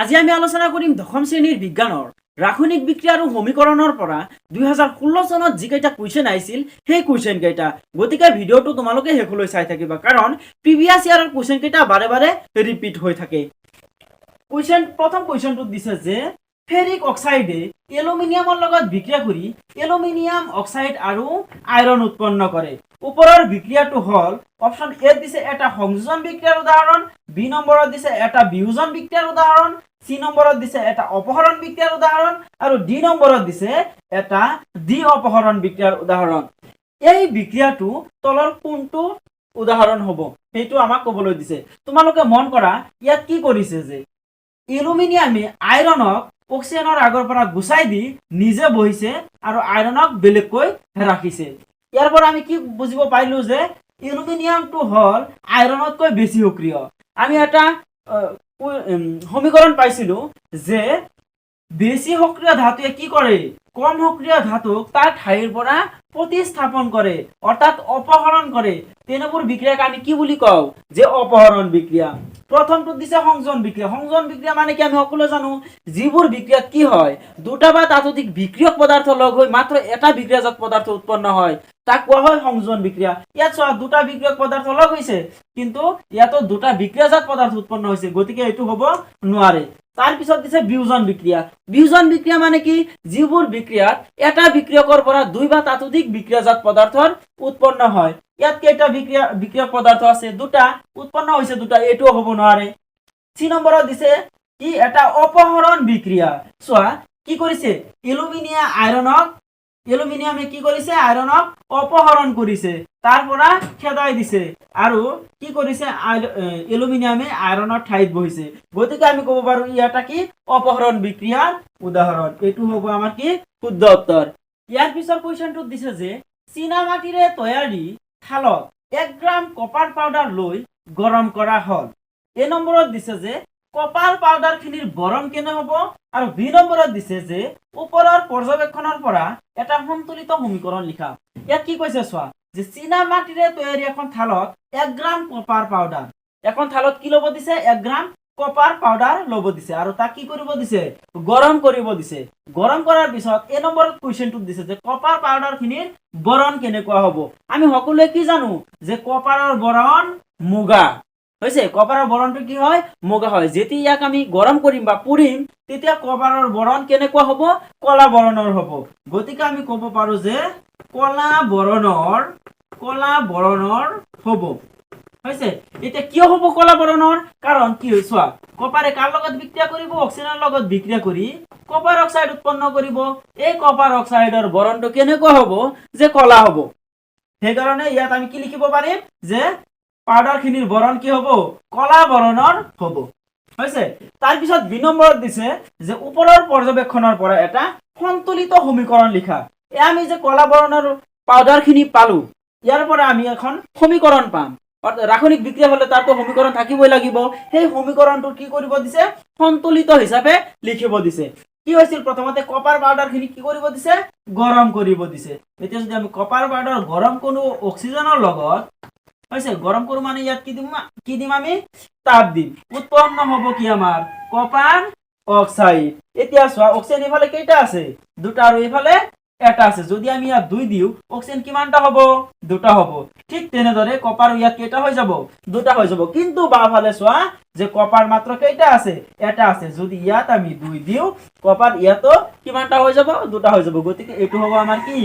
আজি আমি আলোচনা কৰিম দশম শ্ৰেণীৰ বিজ্ঞানৰ ৰাসায়নিক বিক্ৰিয়া আৰু সমীকৰণৰ পৰা 2016 চনত যিকেইটা কুৱেশ্যন আহিছিল সেই কুৱেশ্যন কেইটা। গতিকে ভিডিঅ'টো তোমালোকে শেষলৈ চাই থাকিবা, কাৰণ প্ৰিভিয়াছ ইয়াৰৰ কুৱেশ্যন কেইটা বাৰে বাৰে ৰিপিট হৈ থাকে। প্ৰথম কুৱেশ্যনটোত দিছে যে ফেৰিক অক্সাইডে এলুমিনিয়ামৰ লগত বিক্ৰিয়া কৰি এলুমিনিয়াম অক্সাইড আৰু আইৰণ উৎপন্ন কৰে। ওপৰৰ বিক্ৰিয়াটো হল অপশ্যন এ দিছে এটা সংযোজন বিক্ৰিয়াৰ উদাহৰণ, বি নম্বৰত দিছে এটা বিয়োজন বিক্ৰিয়াৰ উদাহৰণ, সি নম্বৰত দিছে এটা অপহৰণ বিক্ৰিয়াৰ উদাহৰণ আৰু ডি নম্বৰত দিছে এটা দ্বি অপহৰণ বিক্ৰিয়াৰ উদাহৰণ। এই বিক্ৰিয়াটো তলৰ কোনটো উদাহৰণ হ'ব সেইটো আমাক ক'বলৈ দিছে। তোমালোকে মন কৰা ইয়াত কি কৰিছে যে এলুমিনিয়ামে আইৰণক অক্সিজেনৰ আগৰ পৰা গুচাই দি নিজে বহিছে আৰু আইৰণক বেলেগকৈ ৰাখিছে। ইয়াৰ পৰা আমি কি বুজিব পাৰিলো যে এলুমিনিয়ামটো হল আইৰণতকৈ বেছি সক্ৰিয়। আমি এটা সমীকৰণ পাইছিলো যে বেছি সক্ৰিয় ধাতুৱে কি কৰে, কম সক্ৰিয় ধাতুক তাৰ ঠাইৰ পৰা প্ৰতিস্থাপন কৰে, অৰ্থাৎ অপহৰণ কৰে। তেনেবোৰ বিক্ৰিয়াক আমি কি বুলি কওঁ যে অপহৰণ বিক্ৰিয়া। প্ৰথমটো দিছে সংযোজন বিক্ৰিয়া। সংযোজন বিক্ৰিয়া মানে কি আমি সকলোৱে জানো, যিবোৰ বিক্ৰিয়াত কি হয় দুটা বা তাতোধিক বিক্ৰিয়ক পদাৰ্থ লগ হৈ মাত্ৰ এটা বিক্ৰিয়াজাত পদাৰ্থ উৎপন্ন হয়, তাক কোৱা হয় সংযোজন বিক্ৰিয়া। ইয়াত চোৱা দুটা বিক্ৰিয়ক পদাৰ্থ লগ হৈছে, কিন্তু ইয়াতো দুটা বিক্ৰিয়াজাত পদাৰ্থ উৎপন্ন হৈছে, গতিকে এইটো হ'ব নোৱাৰে। তাৰ পিছত দিছে বিয়োজন বিক্ৰিয়া। বিয়োজন বিক্ৰিয়া মানে কি, যিবোৰ বিক্ৰিয়াত এটা বিক্ৰিয়কৰ পৰা দুই বা তাতোধিক বিক্ৰিয়াজাত পদাৰ্থৰ উৎপন্ন হয়। ইয়াত কেইটা বিক্ৰিয়ক পদাৰ্থ আছে, দুটা, উৎপন্ন হৈছে দুটা, এইটোও হ'ব নোৱাৰে। সি নম্বৰত দিছে কি এটা অপহৰণ বিক্ৰিয়া। চোৱা কি কৰিছে, এলুমিনিয়ামে কি কৰিছে, আইৰণক অপহৰণ কৰিছে, তাৰ পৰা খেদাই দিছে আৰু কি কৰিছে এলুমিনিয়ামে আইৰণৰ ঠাইত বহিছে। গতিকে আমি ক'ব পাৰো ই এটা কি অপহৰণ বিক্ৰিয়াৰ উদাহৰণ। এইটো হ'ব আমাৰ কি শুদ্ধ উত্তৰ। ইয়াৰ পিছৰ কুৱেশ্যনটোত দিছে যে চীনা মাটিৰে তৈয়াৰী থালত 1 গ্ৰাম কপাৰ পাউডাৰ লৈ গৰম কৰা হল। এ নম্বৰত দিছে যে কপাৰ পাউডাৰ খিনিৰ বৰণ কেনে হ'ব, আৰু বি নম্বৰত দিছে যে ওপৰৰ পৰ্যবেক্ষণৰ পৰা এটা সন্তুলিত সমীকৰণ লিখা। ইয়াত কি কৈছে চোৱা যে চীনা মাটিৰে তৈয়াৰী এখন থালত 1 গ্ৰাম কপাৰ পাউডাৰ, এখন থালত কি ল'ব দিছে 1 গ্ৰাম কপাৰ পাউডাৰ ল'ব দিছে আৰু তাক কি কৰিব দিছে, গৰম কৰিব দিছে। গৰম কৰাৰ পিছত এই নম্বৰত কুৱেশ্যনটোত দিছে যে কপাৰ পাউডাৰ খিনিৰ বৰণ কেনেকুৱা হ'ব। আমি সকলোৱে কি জানো যে কপাৰৰ বৰণ মুগা হৈছে। কপাৰৰ বৰণটো কি হয়, মুগা হয়। যেতিয়া ইয়াক আমি গৰম কৰিম বা পুৰিম তেতিয়া কপাৰৰ বৰণ কেনেকুৱা হ'ব, কলা বৰণৰ হ'ব। গতিকে আমি ক'ব পাৰো যে কলা বৰণৰ হ'ব হৈছে। এতিয়া কিয় হ'ব কলা বৰণৰ, কাৰণ কি চোৱা কপাৰে কাৰ লগত বিক্ৰিয়া কৰিব, অক্সিজেনৰ লগত বিক্ৰিয়া কৰি কপাৰ অক্সাইড উৎপন্ন কৰিব। এই কপাৰ অক্সাইডৰ বৰণটো কেনেকুৱা হ'ব, যে কলা হ'ব। সেইকাৰণে ইয়াত আমি কি লিখিব পাৰিম যে পাউডাৰ খিনিৰ বৰণ কি হ'ব, কলা বৰণৰ হ'ব হৈছে। তাৰপিছত বি নম্বৰত দিছে যে ওপৰৰ পৰ্যবেক্ষণৰ পৰা এটা সন্তুলিত সমীকৰণ লিখা। আমি যে কলা বৰণৰ পাউডাৰ খিনি পালো, ইয়াৰ পৰা আমি এখন সমীকৰণ পাম। ৰাসায়নিক বিক্ৰিয়া হলে তাতো সমীকৰণ থাকিবই লাগিব। সেই সমীকৰণটো কি কৰিব দিছে, সন্তুলিত হিচাপে লিখিব দিছে। কি হৈছিল, প্ৰথমতে কপাৰ পাউডাৰ খিনি কি কৰিব দিছে, গৰম কৰিব দিছে। এতিয়া যদি আমি কপাৰ পাউডাৰ গৰম কৰো অক্সিজেনৰ লগত হৈছে, গৰম কৰো মানে ইয়াত কি দিম আমি তাপ দিম, উৎপন্ন হ'ব কি আমাৰ কপাৰ অক্সাইড। এতিয়া চোৱা অক্সিজেন এইফালে কেইটা আছে, দুটা, আৰু এইফালে এটা আছে। যদি আমি ইয়াত 2 দিও অক্সিজেন কিমানটা হ'ব, দুটা হ'ব। ঠিক তেনেদৰে কপাৰ ইয়াত কেইটা হৈ যাব, দুটা হৈ যাব। কিন্তু বাওঁফালে চোৱা যে কপাৰ মাত্ৰ কেইটা আছে, এটা আছে। যদি ইয়াত আমি 2 দিও কপাৰ ইয়াতো কিমানটা হৈ যাব, দুটা হৈ যাব। গতিকে এইটো হ'ব আমাৰ কি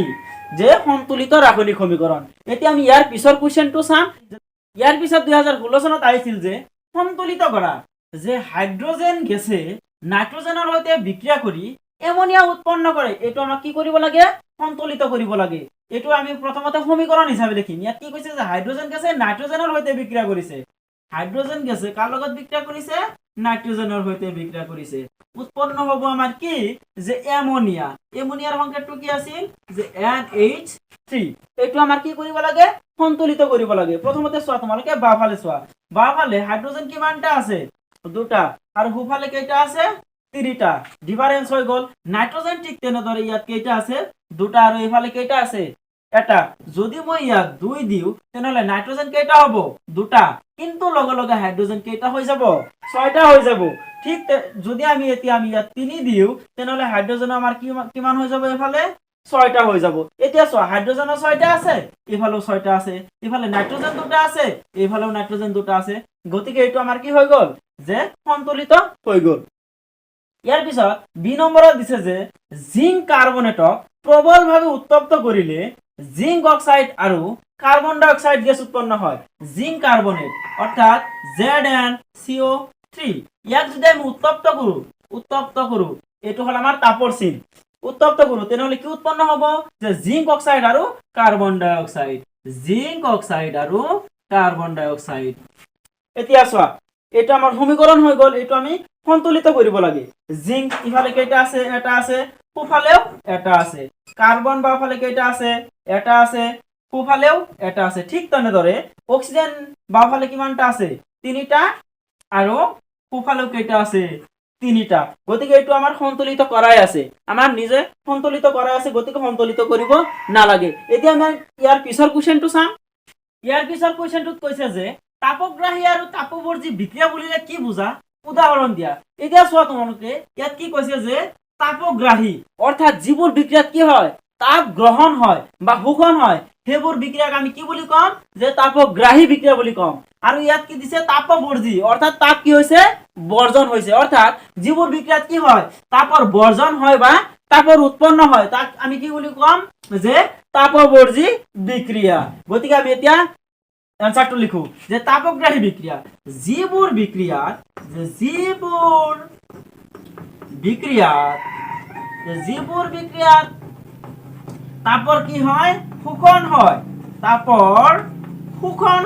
যে সন্তুলিত ৰাসায়নিক সমীকৰণ। এতিয়া আমি ইয়াৰ পিছৰ কুৱেশ্যনটো চাম। ইয়াৰ পিছত 2016 চনত আহিছিল যে সন্তুলিত কৰা যে হাইড্ৰজেন গেছে নাইট্ৰজেনৰ সৈতে বিক্ৰিয়া কৰি এমনিয়া উৎপন্ন কৰে। এইটো আমাক কি কৰিব লাগে, সন্তুলিত কৰিব লাগে। এইটো আমি প্ৰথমতে সমীকৰণ হিচাপে লিখিম। ইয়াত কি কৈছে যে হাইড্ৰজেন গেছে নাইট্ৰজেনৰ সৈতে বিক্ৰিয়া কৰিছে। হাইড্ৰজেন গেছে কাৰ লগত বিক্ৰিয়া কৰিছে, নাইট্ৰজেনৰ সৈতে বিক্ৰিয়া কৰিছে। উৎপন্ন হ'ব আমাৰ কি যে এমনিয়া। এমনিয়াৰ সংকেতটো কি আছিল যে NH3। এইটো আমাৰ কি কৰিব লাগে, সন্তুলিত কৰিব লাগে। প্ৰথমতে চোৱা তোমালোকে বাওঁফালে চোৱা, বাওঁফালে হাইড্ৰজেন কিমানটা আছে, দুটা, আৰু সোঁফালে কেইটা আছে, 3টা। ডিফাৰেন্স হৈ গ'ল। নাইট্ৰজেন ঠিক তেনেদৰে ইয়াত কেইটা আছে, দুটা, আৰু এইফালে কেইটা আছে, এটা। যদি মই ইয়াত 2 দিও তেনেহলে নাইট্ৰজেন কেইটা হ'ব, দুটা, কিন্তু লগে লগে হাইড্ৰজেন কেইটা হৈ যাব, 6টা হৈ যাব। ঠিক যদি আমি এতিয়া ইয়াত 3 দিও তেনেহলে হাইড্রোজেন আমাৰ কিমান হৈ যাব এফালে 6টা হৈ যাব এতিয়া চোৱা হাইড্ৰোজেনৰ 6টা আছে এফালেও 6টা আছে এফালে নাইট্ৰোজেন দুটা আছে এফালেও নাইট্ৰোজেন দুটা আছে গতিকে এইটো আমাৰ কি হৈ গল যে সন্তুলিত হৈ গল ইয়াৰ পিছত বি নম্বৰত দিছে যে জিংক কাৰ্বনেটক প্ৰবলভাৱে উত্তপ্ত কৰিলে জিংক অক্সাইড আৰু কাৰ্বন ডাই অক্সাইড গেছ উৎপন্ন হয় জিংক কাৰ্বনেট অৰ্থাৎ ZnCO3 ইয়াক যদি আমি উত্তপ্ত কৰো এটো হল আমাৰ তাপৰ চিন উত্তপ্ত কৰো তেনেহলে কি উৎপন্ন হ'ব যে জিংক অক্সাইড আৰু কাৰ্বন ডাই অক্সাইড এতিয়া চোৱা এটা আমাৰ সমীকৰণ হৈ গল এটো আমি সন্তুলিত কৰিব লাগে জিংক ইফালে কেইটা আছে এটা আছে সোফালেও এটা আছে কাৰ্বন বাওফালে কেইটা আছে এটা আছে সোফালেও এটা আছে ঠিক তেনেদৰে অক্সিজেন বাওফালে কিমানটা আছে তিনিটা আৰু সোফালেও কেইটা আছে তিনিটা গতিকে এইটো আমাৰ সন্তুলিত কৰাই আছে আমাৰ নিজে সন্তুলিত কৰাই আছে গতিকে সন্তুলিত কৰিব নালাগে এতিয়া আমি ইয়াৰ পিছৰ কোৱেশ্চনটো চাম ইয়াৰ পিছৰ কোৱেশ্চনটোত কৈছে যে তাপগ্ৰাহী আৰু তাপবৰ্জী বিক্ৰিয়া বুলিলে কি বুজা উদাহৰণ দিয়া এতিয়া চোৱা তোমালোকে ইয়াত কি কৈছে যে তাপগ্ৰাহী অৰ্থাৎ যিবোৰ বিক্ৰিয়াত কি হয় তাপ গ্ৰহণ হয় বা শোষণ হয় সেইবোৰ বিক্ৰিয়াক আমি কি বুলি কম যে তাপগ্ৰাহী বিক্ৰিয়া বুলি কম আৰু ইয়াত কি দিছে তাপবৰ্জী অৰ্থাৎ তাপ কি হৈছে বৰ্জন হৈছে অৰ্থাৎ যিবোৰ বিক্ৰিয়াত কি হয় তাপৰ বৰ্জন হয় বা তাপৰ উৎপন্ন হয় তাক আমি কি বুলি কম যে তাপবৰ্জী বিক্ৰিয়া গতিকে আমি এতিয়া এনসাৰটো লিখো যে তাপগ্ৰাহী বিক্ৰিয়া যিবোৰ বিক্ৰিয়াত তাপৰ কি হয় শোষণ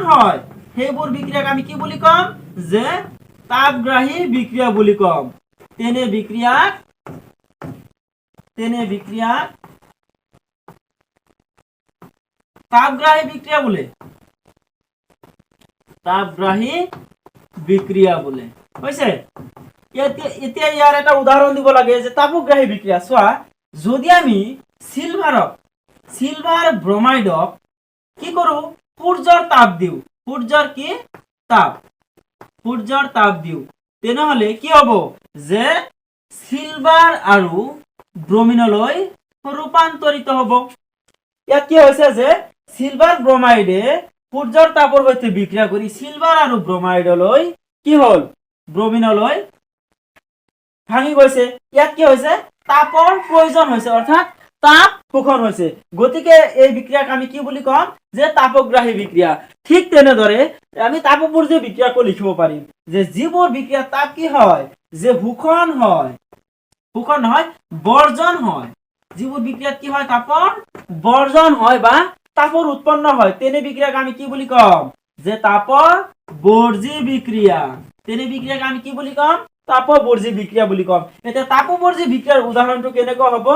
হয় সেইবোৰ বিক্ৰিয়াক আমি কি বুলি কম যে তাপগ্ৰাহী বিক্ৰিয়া বুলি কম তেনে বিক্ৰিয়াক তাপগ্ৰাহী বিক্ৰিয়া বোলে তাপগ্ৰাহী বিক্ৰিয়া বোলে হৈছে এতিয়া ইয়াৰ এটা উদাহৰণ দিব লাগে যে তাপগ্ৰাহী বিক্ৰিয়া চোৱা যদি আমি সিলভাৰ ব্ৰমাইডক কি কৰো সূৰ্যৰ তাপ দিও তেনেহলে কি হ'ব যে সিলভাৰ আৰু ব্ৰমিনলৈ ৰূপান্তৰিত হ'ব ইয়াত কি হৈছে যে সিলভাৰ ব্ৰমাইডে সূৰ্যৰ তাপৰ সৈতে বিক্ৰিয়া কৰি সিলভাৰ আৰু ব্ৰমাইডলৈ কি হল ব্ৰমিনলৈ ভাঙি গৈছে ইয়াত কি হৈছে তাপৰ প্ৰয়োজন হৈছে অৰ্থাৎ তাপ শোষণ হৈছে গতিকে এই বিক্ৰিয়াক আমি কি বুলি কম যে তাপগ্ৰাহী বিক্ৰিয়া ঠিক তেনেদৰে আমি তাপবৰ্জী বিক্ৰিয়াকো লিখিব পাৰিম যে যিবোৰ বিক্ৰিয়া তাপ কি হয় যে শোষণ নহয় বৰ্জন হয় যিবোৰ বিক্ৰিয়াত কি হয় তাপৰ বৰ্জন হয় বা তাপৰ উৎপন্ন হয় তেনে বিক্ৰিয়াক আমি কি বুলি কম যে তাপবৰ্জী বিক্ৰিয়া বুলি কম এটা তাপবৰ্জী বিক্ৰিয়াৰ উদাহৰণটো কেনেকৈ হ'ব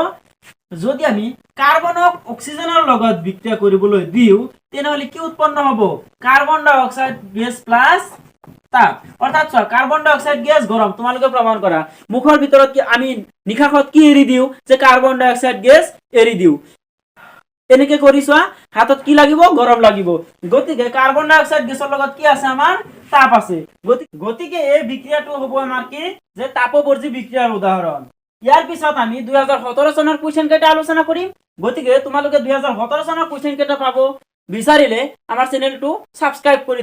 যদি আমি কাৰ্বনক অক্সিজেনৰ লগত বিক্ৰিয়া কৰিবলৈ দিও তেনেহলে কি উৎপন্ন হ'ব কাৰ্বন ডাই অক্সাইড গেছ প্লাস তাপ অৰ্থাৎ চোৱা কাৰ্বন ডাই অক্সাইড গেছ গৰম তোমালোকে প্ৰমাণ কৰা মুখৰ ভিতৰত কি আমি নিখাখত কি এৰি দিও যে কাৰ্বন ডাই অক্সাইড গেছ এৰি দিও এনেকে কৰি চোৱা হাতত কি লাগিব গৰম লাগিব গতিকে কাৰ্বন ডাই অক্সাইড গেছৰ লগত কি আছে আমাৰ তাপ আছে গতিকে এই বিক্ৰিয়াটো হ'ব আমাৰ কি যে তাপবৰ্জী বিক্ৰিয়াৰ উদাহৰণ ইয়াৰ পিছত আমি 2017 চনৰ কোৱেশ্চন কেইটা আলোচনা কৰিম গতিকে তোমালোকে 2017 চনৰ কোৱেশ্চন কেইটা পাব বিচাৰিলে আমাৰ চেনেলটো সাবস্ক্ৰাইব কৰি